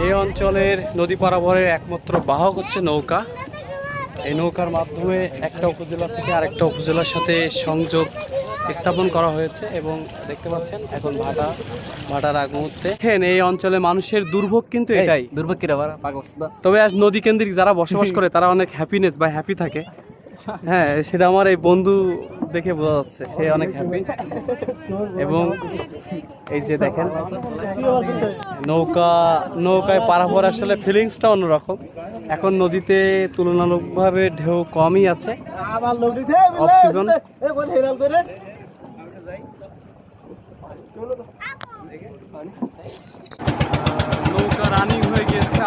এই অঞ্চলের নদী পারাপারের একমাত্র বাহক হচ্ছে নৌকা। এই নৌকার মাধ্যমে একটা উপজেলা থেকে আরেকটা উপজেলার সাথে সংযোগ স্থাপন করা হয়েছে এবং দেখতে পাচ্ছেন এখন ভাটার আগ মুহূর্তে এই অঞ্চলে মানুষের দুর্ভোগ কিন্তু এটাই। দুর্ভোগ কিরা তবে আজ নদী কেন্দ্রিক যারা বসবাস করে তারা অনেক হ্যাপিনেস বা হ্যাপি থাকে। হ্যাঁ, সেটা আমার এই বন্ধু দেখে বোঝা যাচ্ছে, সে অনেক হ্যাপি। এবং এই যে দেখেন নৌকায় পারাপার আসলে ফিলিংসটা অন্যরকম। এখন নদীতে তুলনামূলকভাবে ঢেউ কমই আছে অফ সিজন। নৌকা রানিং হয়ে গিয়েছে।